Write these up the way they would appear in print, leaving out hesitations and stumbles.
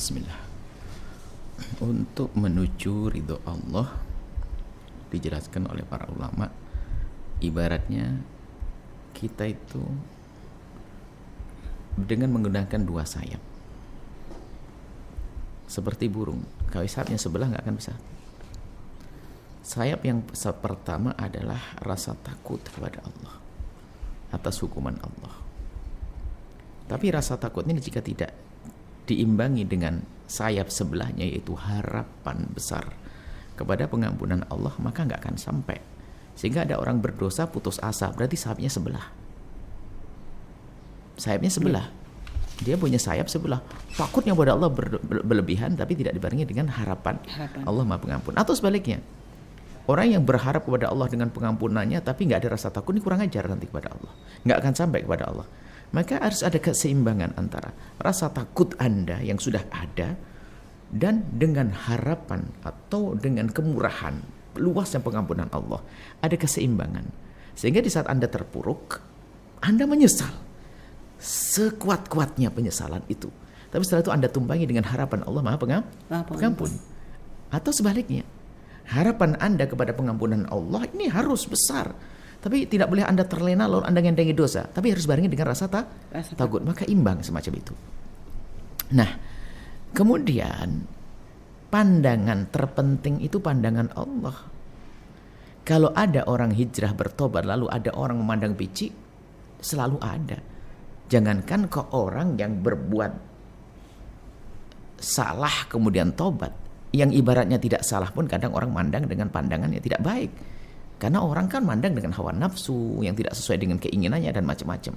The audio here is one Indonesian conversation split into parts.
Bismillah. Untuk menuju ridho Allah, dijelaskan oleh para ulama, ibaratnya kita itu dengan menggunakan dua sayap, seperti burung. Kalau sayapnya sebelah nggak akan bisa. Sayap yang pertama adalah rasa takut kepada Allah atas hukuman Allah. Tapi rasa takutnya jika tidak diimbangi dengan sayap sebelahnya, yaitu harapan besar kepada pengampunan Allah, maka nggak akan sampai. Sehingga ada orang berdosa putus asa, berarti sayapnya sebelah. Sayapnya sebelah. Dia punya sayap sebelah. Takutnya pada Allah berlebihan, tapi tidak dibarengi dengan harapan Allah Maha Pengampun. Atau sebaliknya, orang yang berharap kepada Allah dengan pengampunannya, tapi nggak ada rasa takut, ini kurang ajar nanti kepada Allah. Nggak akan sampai kepada Allah. Maka harus ada keseimbangan antara rasa takut Anda yang sudah ada dan dengan harapan atau dengan kemurahan, luasnya pengampunan Allah. Ada keseimbangan. Sehingga di saat Anda terpuruk, Anda menyesal. Sekuat-kuatnya penyesalan itu. Tapi setelah itu Anda tumpangi dengan harapan Allah Maha Pengampun. Atau sebaliknya, harapan Anda kepada pengampunan Allah ini harus besar. Tapi tidak boleh Anda terlena lalu Anda ngendengi dosa. Tapi harus barengi dengan rasa takut. Maka imbang semacam itu. Nah, kemudian pandangan terpenting itu pandangan Allah. Kalau ada orang hijrah bertobat lalu ada orang memandang pici, selalu ada. Jangankan ke orang yang berbuat salah kemudian tobat, yang ibaratnya tidak salah pun kadang orang mandang dengan pandangan yang tidak baik. Karena orang kan mandang dengan hawa nafsu yang tidak sesuai dengan keinginannya dan macam-macam.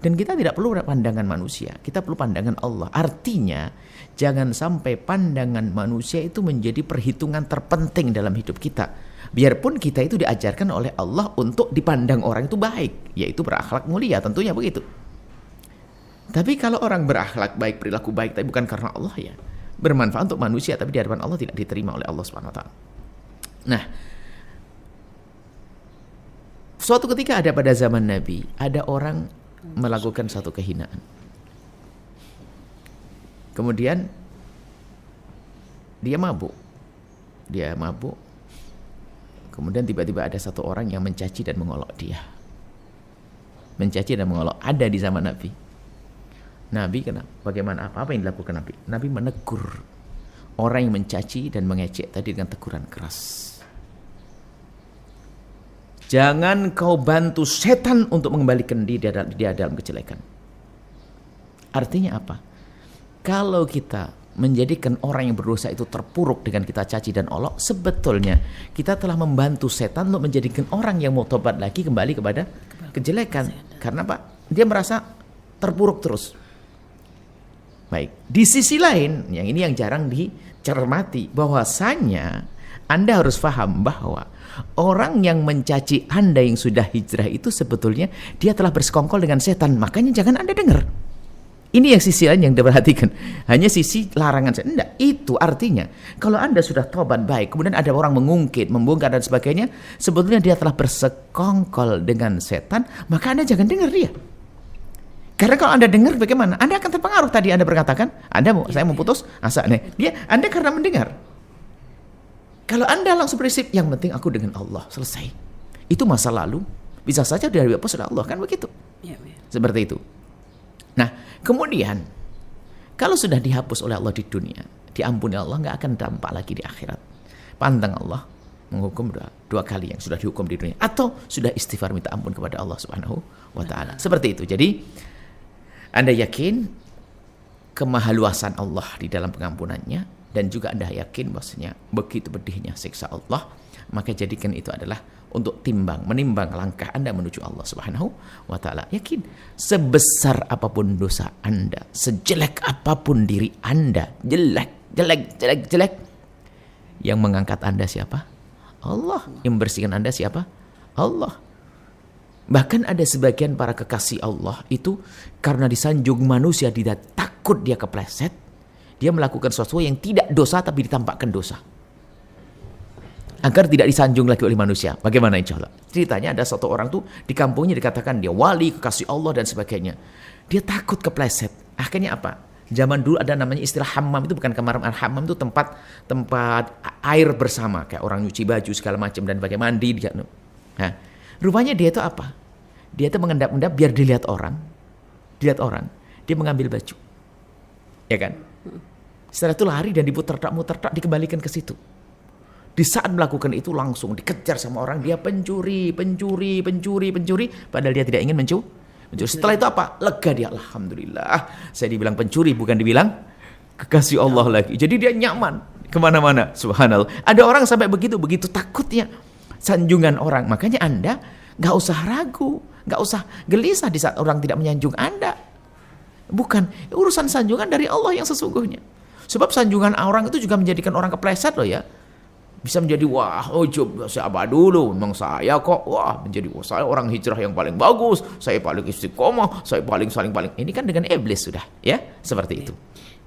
Dan kita tidak perlu pandangan manusia, kita perlu pandangan Allah. Artinya, jangan sampai pandangan manusia itu menjadi perhitungan terpenting dalam hidup kita. Biarpun kita itu diajarkan oleh Allah untuk dipandang orang itu baik, yaitu berakhlak mulia, tentunya begitu. Tapi kalau orang berakhlak baik, perilaku baik, tapi bukan karena Allah, ya bermanfaat untuk manusia, tapi di hadapan Allah tidak diterima oleh Allah Subhanahu wa taala. Nah, suatu ketika ada pada zaman Nabi, ada orang melakukan satu kehinaan. Kemudian dia mabuk. Kemudian tiba-tiba ada satu orang yang mencaci dan mengolok dia. Mencaci dan mengolok ada di zaman Nabi. Nabi kenapa? Bagaimana apa yang dilakukan Nabi? Nabi menegur orang yang mencaci dan mengejek tadi dengan teguran keras. Jangan kau bantu setan untuk mengembalikan dia dalam kejelekan. Artinya apa? Kalau kita menjadikan orang yang berdosa itu terpuruk dengan kita caci dan olok, sebetulnya kita telah membantu setan untuk menjadikan orang yang mau tobat lagi kembali kepada kejelekan. Karena Pak, dia merasa terpuruk terus. Baik, di sisi lain, yang ini yang jarang dicermati, bahwasanya Anda harus paham bahwa orang yang mencaci Anda yang sudah hijrah itu sebetulnya dia telah bersekongkol dengan setan. Makanya jangan Anda dengar. Ini yang sisi lain yang diperhatikan. Hanya sisi larangan setan. Enggak, itu artinya kalau Anda sudah tobat baik, kemudian ada orang mengungkit, membongkar dan sebagainya, sebetulnya dia telah bersekongkol dengan setan, maka Anda jangan dengar dia. Karena kalau Anda dengar bagaimana? Anda akan terpengaruh. Tadi Anda berkatakan, saya mau putus asa nih. Anda karena mendengar. Kalau Anda langsung prinsip, yang penting aku dengan Allah, selesai. Itu masa lalu, bisa saja dihapus oleh Allah, kan begitu? Seperti itu. Nah, kemudian, kalau sudah dihapus oleh Allah di dunia, diampuni Allah, nggak akan dampak lagi di akhirat. Pantang Allah menghukum dua kali yang sudah dihukum di dunia. Atau sudah istighfar minta ampun kepada Allah Subhanahu wa ta'ala. Seperti itu. Jadi, Anda yakin kemahaluasan Allah di dalam pengampunannya, dan juga Anda yakin bahwasanya begitu pedihnya siksa Allah, maka jadikan itu adalah untuk menimbang langkah Anda menuju Allah Subhanahu wa ta'ala. Yakin sebesar apapun dosa Anda, sejelek apapun diri Anda, jelek, yang mengangkat Anda siapa? Allah. Yang membersihkan Anda siapa? Allah. Bahkan ada sebagian para kekasih Allah itu karena disanjung manusia, dia takut dia kepleset, dia melakukan sesuatu yang tidak dosa tapi ditampakkan dosa agar tidak disanjung lagi oleh manusia. Bagaimana insya Allah? Ceritanya ada satu orang tuh di kampungnya dikatakan dia wali, kekasih Allah dan sebagainya. Dia takut kepleset. Akhirnya apa? Zaman dulu ada namanya istilah hammam, itu bukan kamar hammam, itu tempat air bersama, kayak orang nyuci baju segala macam dan pakai mandi dia. Nah, rupanya dia itu apa? Dia itu mengendap-endap biar dilihat orang, dia mengambil baju, ya kan? Setelah itu lari dan muter tak dikembalikan ke situ. Di saat melakukan itu langsung dikejar sama orang, dia pencuri, padahal dia tidak ingin mencuri. Setelah itu apa? Lega dia, alhamdulillah. Saya dibilang pencuri, bukan dibilang kekasih Allah lagi. Jadi dia nyaman kemana-mana, subhanallah. Ada orang sampai begitu takutnya sanjungan orang. Makanya Anda nggak usah ragu, nggak usah gelisah di saat orang tidak menyanjung Anda. Bukan, urusan sanjungan dari Allah yang sesungguhnya. Sebab sanjungan orang itu juga menjadikan orang kepleset loh ya. Bisa menjadi siapa dulu, memang saya kok, saya orang hijrah yang paling bagus, saya paling istiqomah, saya paling. Ini kan dengan iblis sudah, ya, seperti itu.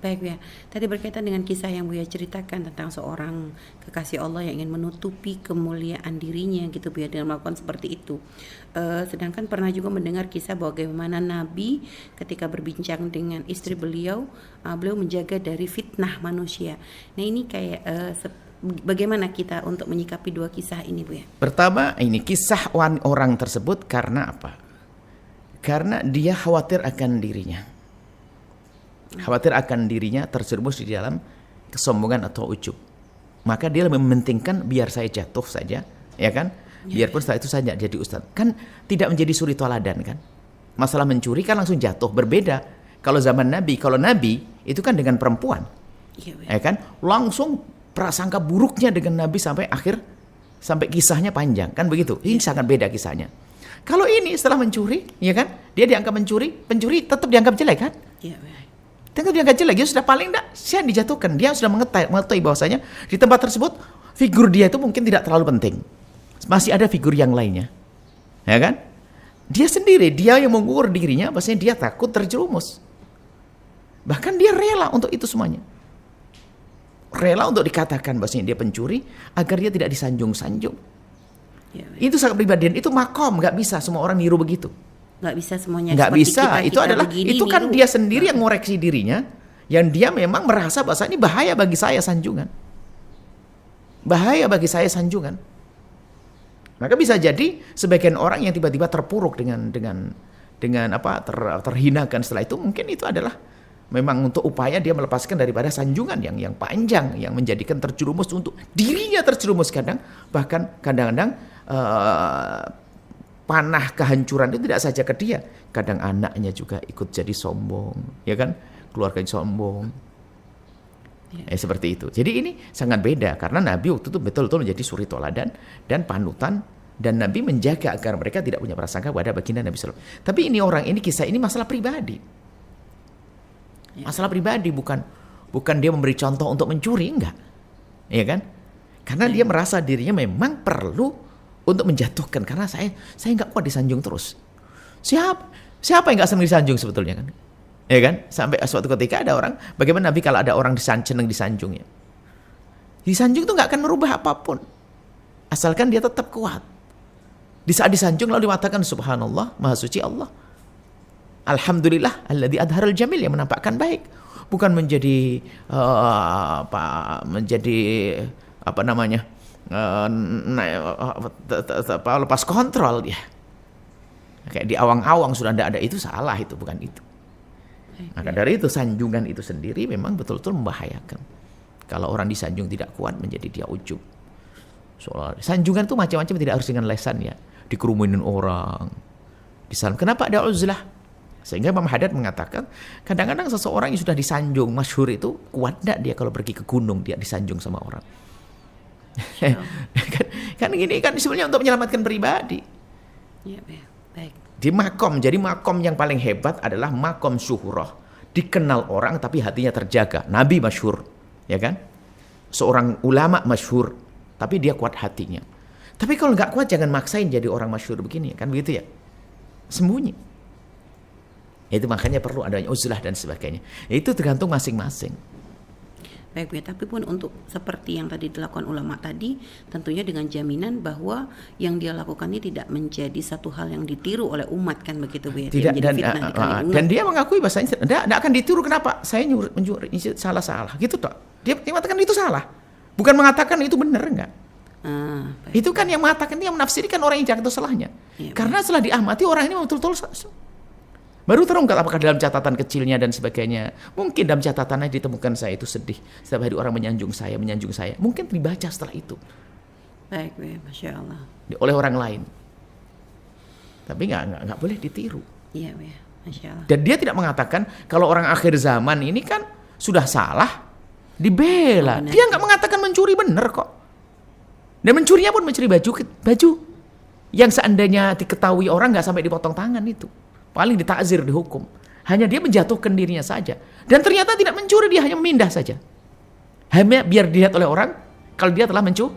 Baik ya, tadi berkaitan dengan kisah yang Buya ceritakan tentang seorang kekasih Allah yang ingin menutupi kemuliaan dirinya gitu Buya dengan melakukan seperti itu. Sedangkan pernah juga mendengar kisah bagaimana Nabi ketika berbincang dengan istri beliau menjaga dari fitnah manusia. Nah ini kayak bagaimana kita untuk menyikapi dua kisah ini Buya? Pertama, ini kisah orang tersebut karena apa? Karena dia khawatir akan dirinya. Khawatir akan dirinya terjerumus di dalam kesombongan atau ujub. Maka dia lebih mementingkan biar saya jatuh saja, ya kan? Biarpun setelah itu saya jadi ustaz. Kan tidak menjadi suri toladan kan? Masalah mencuri kan langsung jatuh, berbeda. Kalau zaman Nabi, itu kan dengan perempuan. Ya kan? Langsung prasangka buruknya dengan Nabi sampai kisahnya panjang, kan begitu? Ini sangat beda kisahnya. Kalau ini setelah mencuri, ya kan? Dia dianggap pencuri tetap dianggap jelek kan? Tentu dia jelek, dia sudah paling saya dijatuhkan. Dia sudah mengetahui bahwasanya di tempat tersebut figur dia itu mungkin tidak terlalu penting. Masih ada figur yang lainnya. Ya kan? Dia sendiri, dia yang mengukur dirinya, bahwasanya dia takut terjerumus. Bahkan dia rela untuk itu semuanya. Rela untuk dikatakan bahwasanya dia pencuri agar dia tidak disanjung-sanjung. Itu sangat pribadian, itu makom, nggak bisa semua orang niru begitu. Nggak bisa semuanya. Nggak bisa. Itu adalah itu kan niru. Dia sendiri yang ngoreksi dirinya, yang dia memang merasa bahwa ini bahaya bagi saya sanjungan. Bahaya bagi saya sanjungan. Maka bisa jadi sebagian orang yang tiba-tiba terpuruk dengan terhinakan setelah itu, mungkin itu adalah memang untuk upaya dia melepaskan daripada sanjungan yang panjang, yang menjadikan terjerumus untuk dirinya terjerumus bahkan kadang-kadang panah kehancuran itu tidak saja ke dia, kadang anaknya juga ikut jadi sombong, ya kan, keluarganya sombong, seperti itu. Jadi ini sangat beda karena Nabi waktu itu betul-betul menjadi suri toladan dan panutan, dan Nabi menjaga agar mereka tidak punya prasangka pada baginda Nabi SAW. Tapi kisah ini masalah pribadi, masalah pribadi, bukan dia memberi contoh untuk mencuri, enggak, ya kan? Karena dia merasa dirinya memang perlu untuk menjatuhkan, karena saya nggak kuat disanjung terus. Siapa yang nggak senang disanjung sebetulnya kan? Ya kan? Sampai suatu ketika ada orang, bagaimana Nabi kalau ada orang senang disanjungnya? Disanjung itu nggak akan merubah apapun, asalkan dia tetap kuat. Di saat disanjung lalu dikatakan subhanallah, maha suci Allah. Alhamdulillah alladzi adharul jamil, yang menampakkan baik, bukan menjadi lepas kontrol dia. Kayak di awang-awang sudah ada itu, salah, itu bukan itu. Maka dari itu sanjungan itu sendiri memang betul-betul membahayakan. Kalau orang disanjung tidak kuat menjadi dia ujub. Soal sanjungan itu macam-macam, tidak harus dengan lesan ya. Dikerumunin orang. Disalam. Kenapa ada uzlah? Sehingga Imam Haddad mengatakan kadang-kadang seseorang yang sudah disanjung masyhur itu kuat enggak dia kalau pergi ke gunung dia disanjung sama orang. kan gini kan sebenarnya untuk menyelamatkan pribadi. Baik. Di makom, jadi makom yang paling hebat adalah makom syuhrah. Dikenal orang tapi hatinya terjaga. Nabi masyhur, ya kan? Seorang ulama masyhur, tapi dia kuat hatinya. Tapi kalau nggak kuat jangan maksain jadi orang masyhur begini, kan begitu ya? Sembunyi. Itu makanya perlu adanya uzlah dan sebagainya. Itu tergantung masing-masing. Baik Bu, tapi pun untuk seperti yang tadi dilakukan ulama tadi, tentunya dengan jaminan bahwa yang dia lakukan ini tidak menjadi satu hal yang ditiru oleh umat kan begitu Bu ya. Tidak, menjadi dan fitnah di kalangan umat. dan dia mengakui bahasanya tidak akan ditiru. Kenapa? Saya mencuri salah gitu toh. Dia mengatakan itu salah, bukan mengatakan itu benar, enggak. Baik. Itu kan yang mengatakan, yang menafsirkan orang yang jatuh salahnya. Iya, Karena setelah diamati orang ini betul-betul baru terungkap apakah dalam catatan kecilnya dan sebagainya. Mungkin dalam catatannya ditemukan saya itu sedih. Setiap hari orang menyanjung saya. Mungkin dibaca setelah itu Baik Bu, Masya Allah. oleh orang lain. Tapi nggak boleh ditiru. Iya Bu, Masya Allah. Dan dia tidak mengatakan kalau orang akhir zaman ini kan sudah salah, dibela. Benar. Dia nggak mengatakan mencuri, benar kok. Dan mencurinya pun mencuri baju yang seandainya diketahui orang nggak sampai dipotong tangan itu. Paling ditakzir, dihukum. Hanya dia menjatuhkan dirinya saja. Dan ternyata tidak mencuri, dia hanya memindah saja. Hanya biar dilihat oleh orang kalau dia telah mencuri.